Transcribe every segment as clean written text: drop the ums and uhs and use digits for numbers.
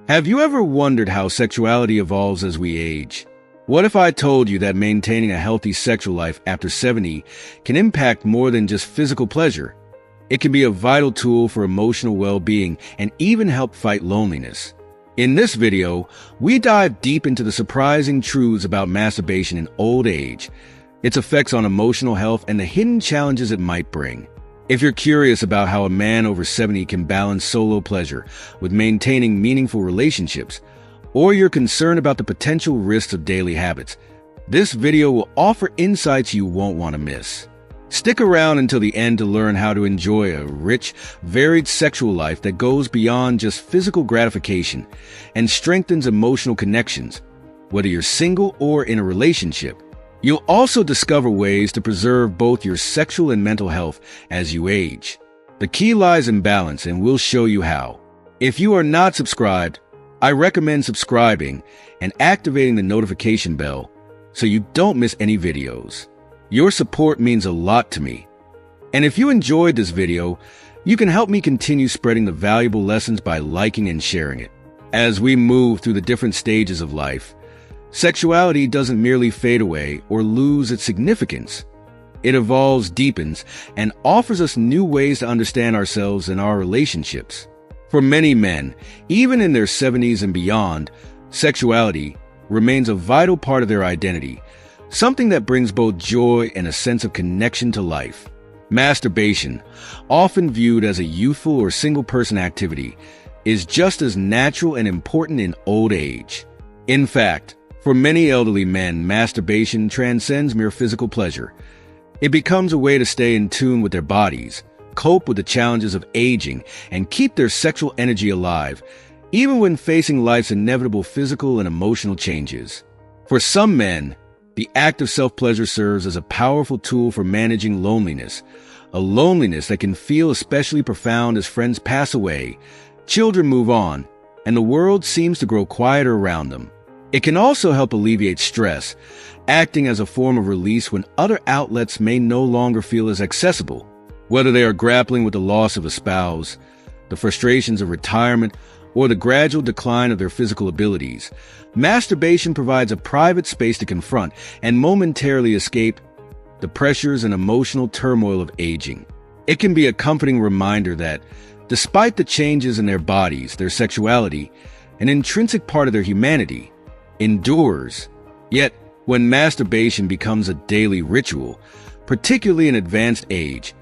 Have you ever wondered how sexuality evolves as we age? What if I told you that maintaining a healthy sexual life after 70 can impact more than just physical pleasure? It can be a vital tool for emotional well-being and even help fight loneliness. In this video, we dive deep into the surprising truths about masturbation in old age, its effects on emotional health, and the hidden challenges it might bring. If you're curious about how a man over 70 can balance solo pleasure with maintaining meaningful relationships, or you're concerned about the potential risks of daily habits, this video will offer insights you won't want to miss. Stick around until the end to learn how to enjoy a rich, varied sexual life that goes beyond just physical gratification and strengthens emotional connections, whether you're single or in a relationship. You'll also discover ways to preserve both your sexual and mental health as you age. The key lies in balance, and we'll show you how. If you are not subscribed, I recommend subscribing and activating the notification bell so you don't miss any videos. Your support means a lot to me. And if you enjoyed this video, you can help me continue spreading the valuable lessons by liking and sharing it. As we move through the different stages of life, sexuality doesn't merely fade away or lose its significance. It evolves, deepens, and offers us new ways to understand ourselves and our relationships. For many men, even in their 70s and beyond, sexuality remains a vital part of their identity, something that brings both joy and a sense of connection to life. Masturbation, often viewed as a youthful or single-person activity, is just as natural and important in old age. In fact, for many elderly men, masturbation transcends mere physical pleasure. It becomes a way to stay in tune with their bodies, cope with the challenges of aging, and keep their sexual energy alive, even when facing life's inevitable physical and emotional changes. For some men, the act of self-pleasure serves as a powerful tool for managing loneliness, a loneliness that can feel especially profound as friends pass away, children move on, and the world seems to grow quieter around them. It can also help alleviate stress, acting as a form of release when other outlets may no longer feel as accessible. Whether they are grappling with the loss of a spouse, the frustrations of retirement, or the gradual decline of their physical abilities, masturbation provides a private space to confront and momentarily escape the pressures and emotional turmoil of aging. It can be a comforting reminder that, despite the changes in their bodies, their sexuality, an intrinsic part of their humanity, endures. Yet, when masturbation becomes a daily ritual, particularly in advanced age,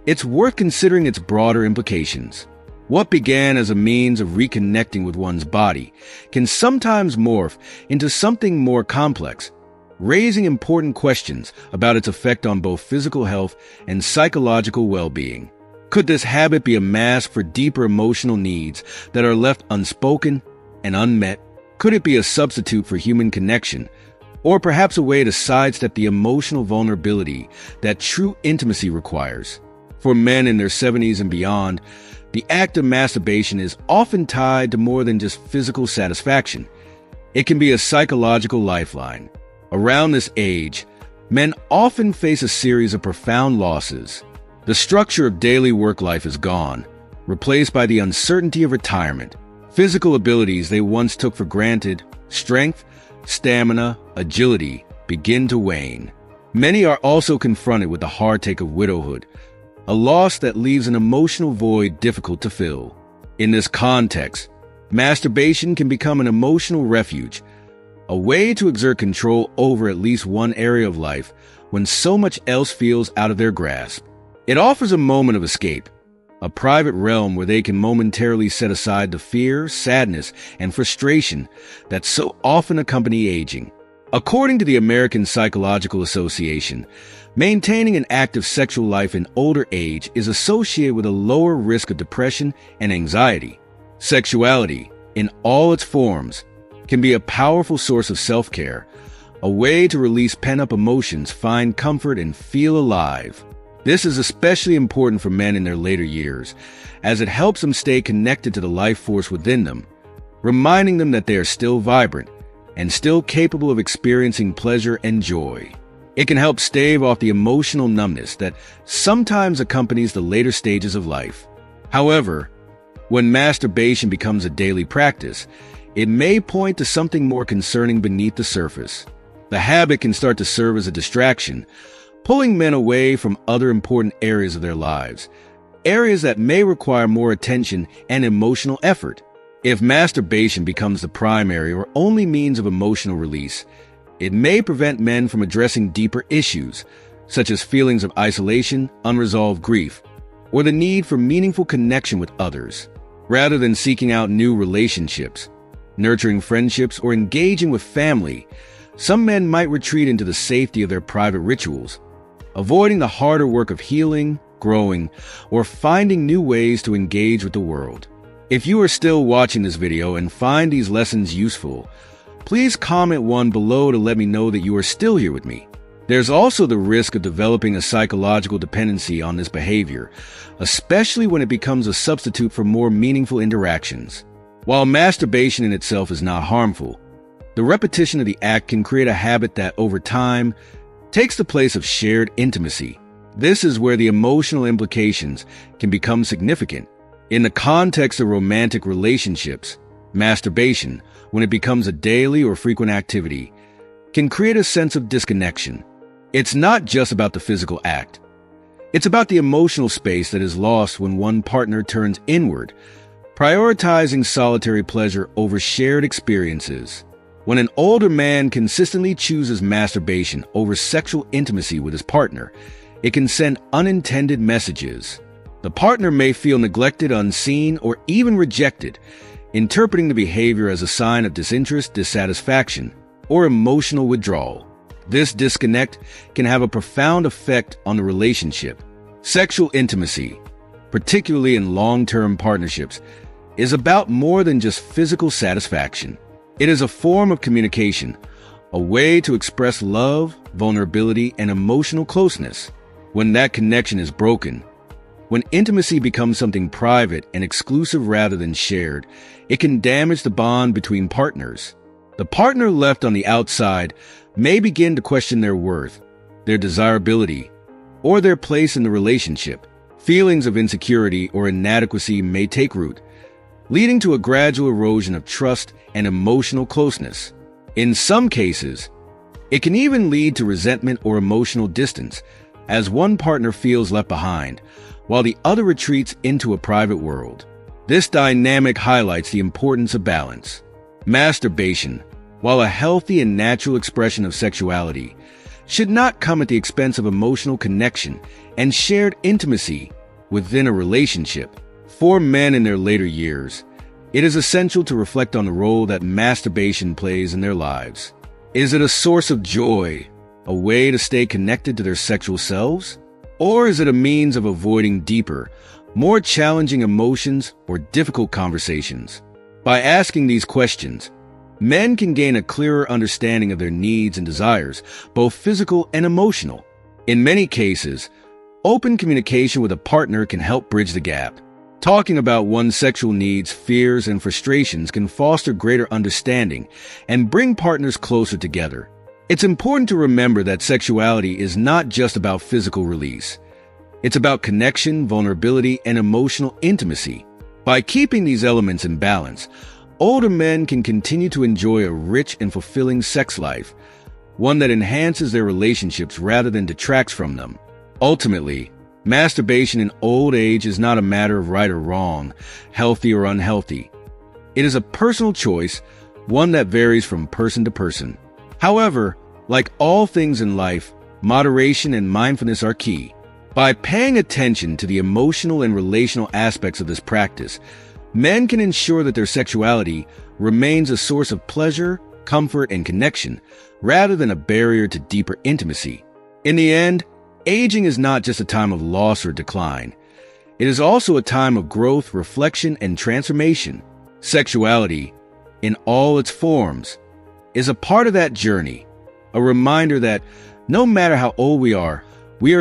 it's worth considering its broader implications. What began as a means of reconnecting with one's body can sometimes morph into something more complex, raising important questions about its effect on both physical health and psychological well-being. Could this habit be a mask for deeper emotional needs that are left unspoken and unmet? Could it be a substitute for human connection, or perhaps a way to sidestep the emotional vulnerability that true intimacy requires? For men in their 70s and beyond, the act of masturbation is often tied to more than just physical satisfaction. It can be a psychological lifeline. Around this age, men often face a series of profound losses. The structure of daily work life is gone, replaced by the uncertainty of retirement. Physical abilities they once took for granted, strength, stamina, agility, begin to wane. Many are also confronted with the hardtake of widowhood, a loss that leaves an emotional void difficult to fill. In this context, masturbation can become an emotional refuge, a way to exert control over at least one area of life when so much else feels out of their grasp. It offers a moment of escape, a private realm where they can momentarily set aside the fear, sadness, and frustration that so often accompany aging. According to the American Psychological Association, maintaining an active sexual life in older age is associated with a lower risk of depression and anxiety. Sexuality, in all its forms, can be a powerful source of self-care, a way to release pent-up emotions, find comfort, and feel alive. This is especially important for men in their later years, as it helps them stay connected to the life force within them, reminding them that they are still vibrant and still capable of experiencing pleasure and joy. It can help stave off the emotional numbness that sometimes accompanies the later stages of life. However, when masturbation becomes a daily practice, it may point to something more concerning beneath the surface. The habit can start to serve as a distraction, pulling men away from other important areas of their lives, areas that may require more attention and emotional effort. If masturbation becomes the primary or only means of emotional release, it may prevent men from addressing deeper issues, such as feelings of isolation, unresolved grief, or the need for meaningful connection with others. Rather than seeking out new relationships, nurturing friendships, or engaging with family, some men might retreat into the safety of their private rituals, avoiding the harder work of healing, growing, or finding new ways to engage with the world. If you are still watching this video and find these lessons useful, please comment one below to let me know that you are still here with me. There's also the risk of developing a psychological dependency on this behavior, especially when it becomes a substitute for more meaningful interactions. While masturbation in itself is not harmful, the repetition of the act can create a habit that, over time, takes the place of shared intimacy. This is where the emotional implications can become significant. In the context of romantic relationships, masturbation, when it becomes a daily or frequent activity, can create a sense of disconnection. It's not just about the physical act. It's about the emotional space that is lost when one partner turns inward, prioritizing solitary pleasure over shared experiences. When an older man consistently chooses masturbation over sexual intimacy with his partner, it can send unintended messages. The partner may feel neglected, unseen, or even rejected, interpreting the behavior as a sign of disinterest, dissatisfaction, or emotional withdrawal. This disconnect can have a profound effect on the relationship. Sexual intimacy, particularly in long-term partnerships, is about more than just physical satisfaction. It is a form of communication, a way to express love, vulnerability, and emotional closeness. When that connection is broken, when intimacy becomes something private and exclusive rather than shared, it can damage the bond between partners. The partner left on the outside may begin to question their worth, their desirability, or their place in the relationship. Feelings of insecurity or inadequacy may take root, leading to a gradual erosion of trust and emotional closeness. In some cases, it can even lead to resentment or emotional distance, as one partner feels left behind, while the other retreats into a private world. This dynamic highlights the importance of balance. Masturbation, while a healthy and natural expression of sexuality, should not come at the expense of emotional connection and shared intimacy within a relationship. For men in their later years, it is essential to reflect on the role that masturbation plays in their lives. Is it a source of joy, a way to stay connected to their sexual selves? Or is it a means of avoiding deeper, more challenging emotions or difficult conversations? By asking these questions, men can gain a clearer understanding of their needs and desires, both physical and emotional. In many cases, open communication with a partner can help bridge the gap. Talking about one's sexual needs, fears, and frustrations can foster greater understanding and bring partners closer together. It's important to remember that sexuality is not just about physical release. It's about connection, vulnerability, and emotional intimacy. By keeping these elements in balance, older men can continue to enjoy a rich and fulfilling sex life, one that enhances their relationships rather than detracts from them. Ultimately, masturbation in old age is not a matter of right or wrong, healthy or unhealthy. It is a personal choice, one that varies from person to person. However, like all things in life, moderation and mindfulness are key. By paying attention to the emotional and relational aspects of this practice, men can ensure that their sexuality remains a source of pleasure, comfort, and connection, rather than a barrier to deeper intimacy. In the end, aging is not just a time of loss or decline. It is also a time of growth, reflection, and transformation. Sexuality, in all its forms, is a part of that journey, a reminder that no matter how old we are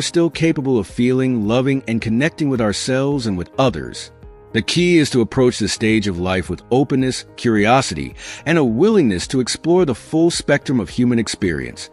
still capable of feeling, loving, and connecting with ourselves and with others. The key is to approach this stage of life with openness, curiosity, and a willingness to explore the full spectrum of human experience,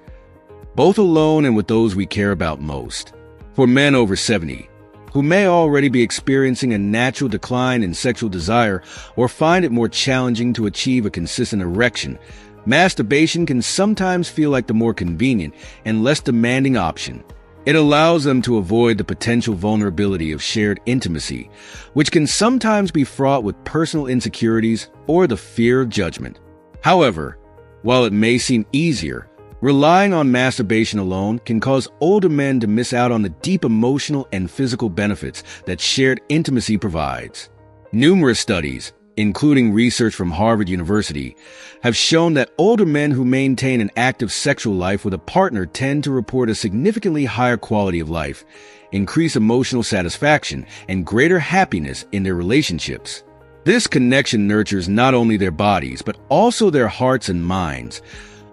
both alone and with those we care about most. For men over 70, who may already be experiencing a natural decline in sexual desire or find it more challenging to achieve a consistent erection, masturbation can sometimes feel like the more convenient and less demanding option. It allows them to avoid the potential vulnerability of shared intimacy, which can sometimes be fraught with personal insecurities or the fear of judgment. However, while it may seem easier, relying on masturbation alone can cause older men to miss out on the deep emotional and physical benefits that shared intimacy provides. Numerous studies, including research from Harvard University, have shown that older men who maintain an active sexual life with a partner tend to report a significantly higher quality of life, increased emotional satisfaction, and greater happiness in their relationships. This connection nurtures not only their bodies, but also their hearts and minds,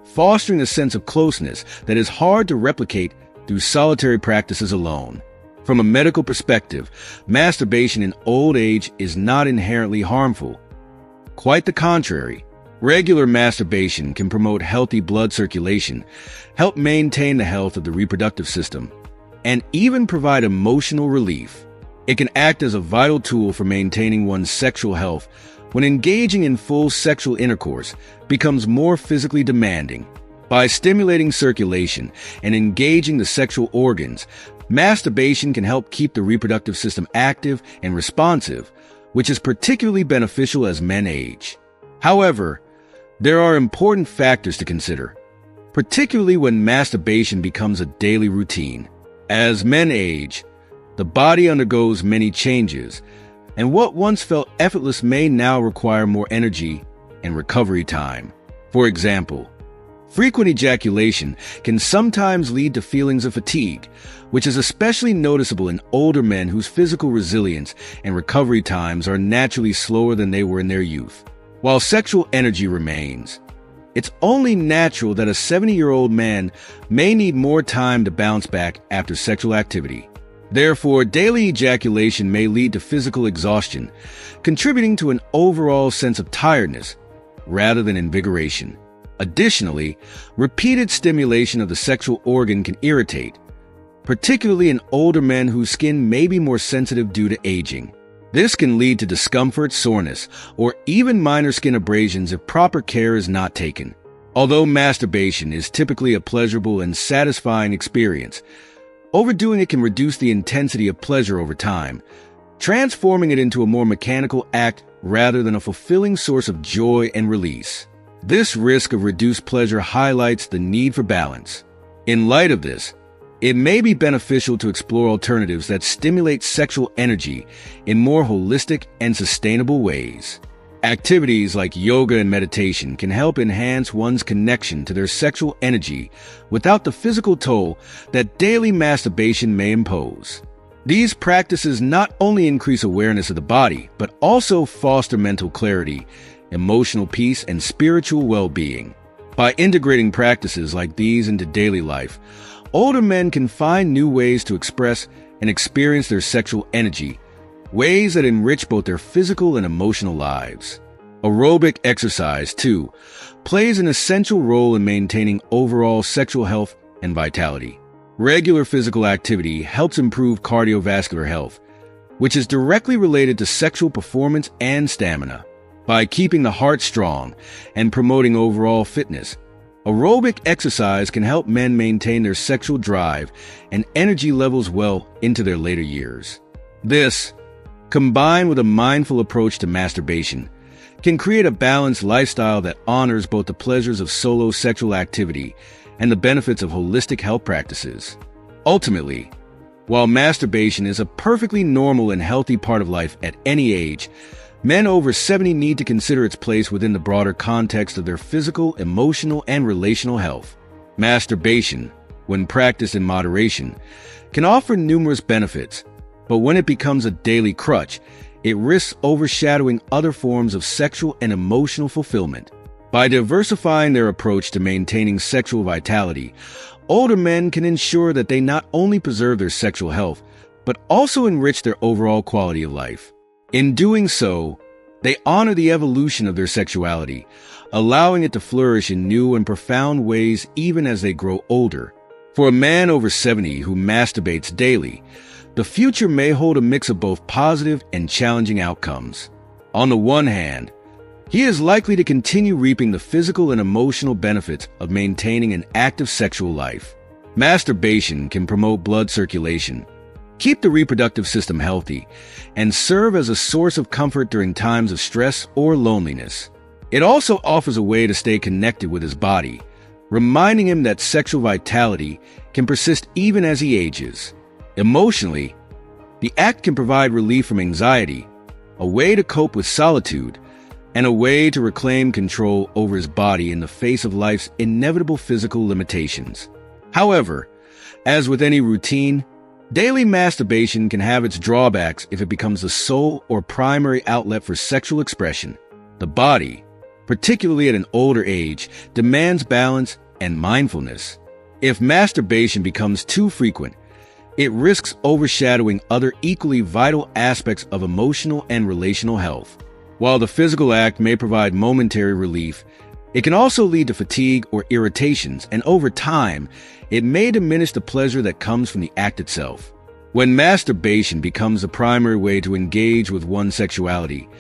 fostering a sense of closeness that is hard to replicate through solitary practices alone. From a medical perspective, masturbation in old age is not inherently harmful. Quite the contrary. Regular masturbation can promote healthy blood circulation, help maintain the health of the reproductive system, and even provide emotional relief. It can act as a vital tool for maintaining one's sexual health when engaging in full sexual intercourse becomes more physically demanding. By stimulating circulation and engaging the sexual organs, masturbation can help keep the reproductive system active and responsive, which is particularly beneficial as men age. However, there are important factors to consider, particularly when masturbation becomes a daily routine. As men age, the body undergoes many changes, and what once felt effortless may now require more energy and recovery time. For example, frequent ejaculation can sometimes lead to feelings of fatigue, which is especially noticeable in older men whose physical resilience and recovery times are naturally slower than they were in their youth. While sexual energy remains, it's only natural that a 70-year-old man may need more time to bounce back after sexual activity. Therefore, daily ejaculation may lead to physical exhaustion, contributing to an overall sense of tiredness rather than invigoration. Additionally, repeated stimulation of the sexual organ can irritate, particularly in older men whose skin may be more sensitive due to aging. This can lead to discomfort, soreness, or even minor skin abrasions if proper care is not taken. Although masturbation is typically a pleasurable and satisfying experience, overdoing it can reduce the intensity of pleasure over time, transforming it into a more mechanical act rather than a fulfilling source of joy and release. This risk of reduced pleasure highlights the need for balance. In light of this, it may be beneficial to explore alternatives that stimulate sexual energy in more holistic and sustainable ways. Activities like yoga and meditation can help enhance one's connection to their sexual energy without the physical toll that daily masturbation may impose. These practices not only increase awareness of the body, but also foster mental clarity, emotional peace, and spiritual well-being. By integrating practices like these into daily life, older men can find new ways to express and experience their sexual energy, ways that enrich both their physical and emotional lives. Aerobic exercise, too, plays an essential role in maintaining overall sexual health and vitality. Regular physical activity helps improve cardiovascular health, which is directly related to sexual performance and stamina. By keeping the heart strong and promoting overall fitness, aerobic exercise can help men maintain their sexual drive and energy levels well into their later years. This, combined with a mindful approach to masturbation, can create a balanced lifestyle that honors both the pleasures of solo sexual activity and the benefits of holistic health practices. Ultimately, while masturbation is a perfectly normal and healthy part of life at any age, men over 70 need to consider its place within the broader context of their physical, emotional, and relational health. Masturbation, when practiced in moderation, can offer numerous benefits, but when it becomes a daily crutch, it risks overshadowing other forms of sexual and emotional fulfillment. By diversifying their approach to maintaining sexual vitality, older men can ensure that they not only preserve their sexual health, but also enrich their overall quality of life. In doing so, they honor the evolution of their sexuality, allowing it to flourish in new and profound ways even as they grow older. For a man over 70 who masturbates daily, The future may hold a mix of both positive and challenging outcomes. On the one hand, he is likely to continue reaping the physical and emotional benefits of maintaining an active sexual life. Masturbation can promote blood circulation, keep the reproductive system healthy, and serve as a source of comfort during times of stress or loneliness. It also offers a way to stay connected with his body, reminding him that sexual vitality can persist even as he ages. Emotionally, the act can provide relief from anxiety, a way to cope with solitude, and a way to reclaim control over his body in the face of life's inevitable physical limitations. However, as with any routine, daily masturbation can have its drawbacks if it becomes the sole or primary outlet for sexual expression. The body, particularly at an older age, demands balance and mindfulness. If masturbation becomes too frequent, it risks overshadowing other equally vital aspects of emotional and relational health. While the physical act may provide momentary relief, it can also lead to fatigue or irritations, and over time, it may diminish the pleasure that comes from the act itself. When masturbation becomes the primary way to engage with one's sexuality,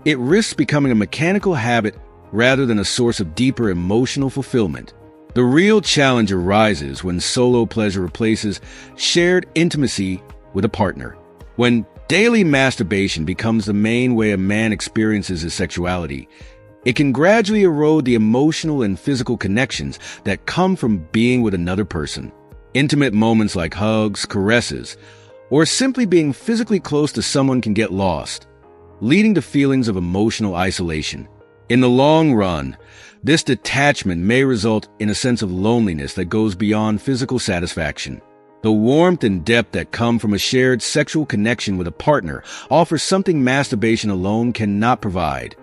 it risks becoming a mechanical habit rather than a source of deeper emotional fulfillment. The real challenge arises when solo pleasure replaces shared intimacy with a partner. When daily masturbation becomes the main way a man experiences his sexuality, it can gradually erode the emotional and physical connections that come from being with another person. Intimate moments like hugs, caresses, or simply being physically close to someone can get lost, leading to feelings of emotional isolation. In the long run, this detachment may result in a sense of loneliness that goes beyond physical satisfaction. The warmth and depth that come from a shared sexual connection with a partner offers something masturbation alone cannot provide: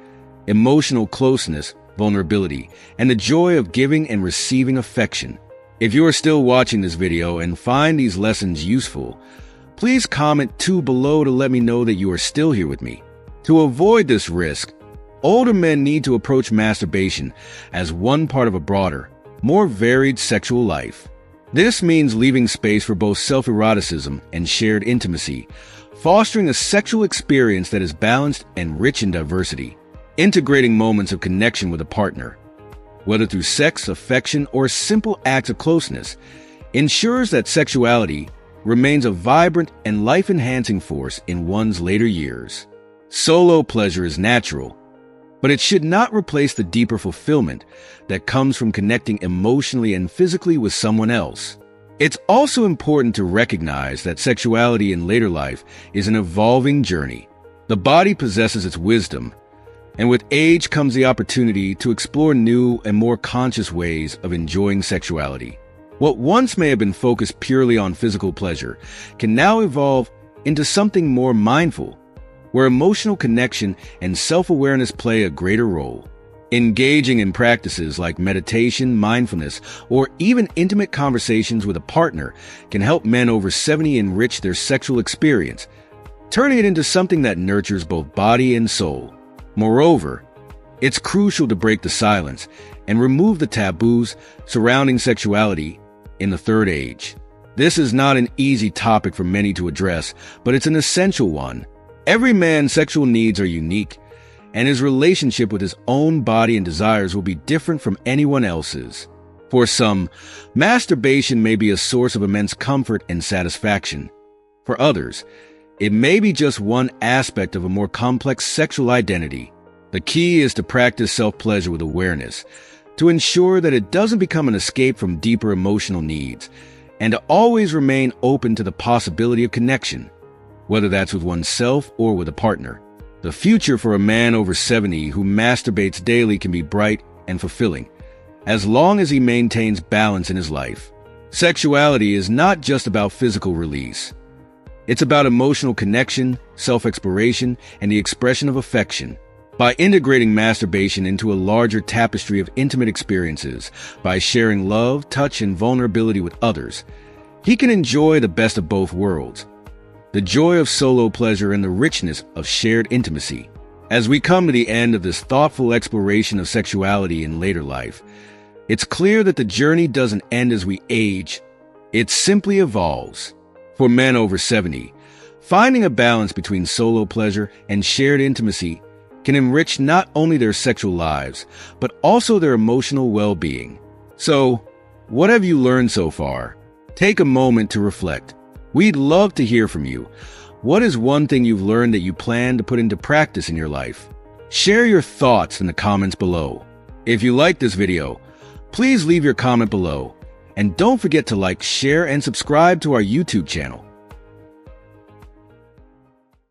emotional closeness, vulnerability, and the joy of giving and receiving affection. If you are still watching this video and find these lessons useful, please comment 2 below to let me know that you are still here with me. To avoid this risk, older men need to approach masturbation as one part of a broader, more varied sexual life. This means leaving space for both self-eroticism and shared intimacy, fostering a sexual experience that is balanced and rich in diversity. Integrating moments of connection with a partner, whether through sex, affection, or simple acts of closeness, ensures that sexuality remains a vibrant and life-enhancing force in one's later years. Solo pleasure is natural, but it should not replace the deeper fulfillment that comes from connecting emotionally and physically with someone else. It's also important to recognize that sexuality in later life is an evolving journey. The body possesses its wisdom, and with age comes the opportunity to explore new and more conscious ways of enjoying sexuality. What once may have been focused purely on physical pleasure can now evolve into something more mindful, where emotional connection and self-awareness play a greater role. Engaging in practices like meditation, mindfulness, or even intimate conversations with a partner can help men over 70 enrich their sexual experience, turning it into something that nurtures both body and soul. Moreover, it's crucial to break the silence and remove the taboos surrounding sexuality in the third age. This is not an easy topic for many to address, but it's an essential one. Every man's sexual needs are unique, and his relationship with his own body and desires will be different from anyone else's. For some, masturbation may be a source of immense comfort and satisfaction. For others, it may be just one aspect of a more complex sexual identity. The key is to practice self-pleasure with awareness, to ensure that it doesn't become an escape from deeper emotional needs, and to always remain open to the possibility of connection, whether that's with oneself or with a partner. The future for a man over 70 who masturbates daily can be bright and fulfilling, as long as he maintains balance in his life. Sexuality is not just about physical release. It's about emotional connection, self-exploration, and the expression of affection. By integrating masturbation into a larger tapestry of intimate experiences, by sharing love, touch, and vulnerability with others, he can enjoy the best of both worlds: the joy of solo pleasure and the richness of shared intimacy. As we come to the end of this thoughtful exploration of sexuality in later life, it's clear that the journey doesn't end as we age, it simply evolves. For men over 70, finding a balance between solo pleasure and shared intimacy can enrich not only their sexual lives, but also their emotional well-being. So, what have you learned so far? Take a moment to reflect. We'd love to hear from you. What is one thing you've learned that you plan to put into practice in your life? Share your thoughts in the comments below. If you like this video, please leave your comment below. And don't forget to like, share, and subscribe to our YouTube channel.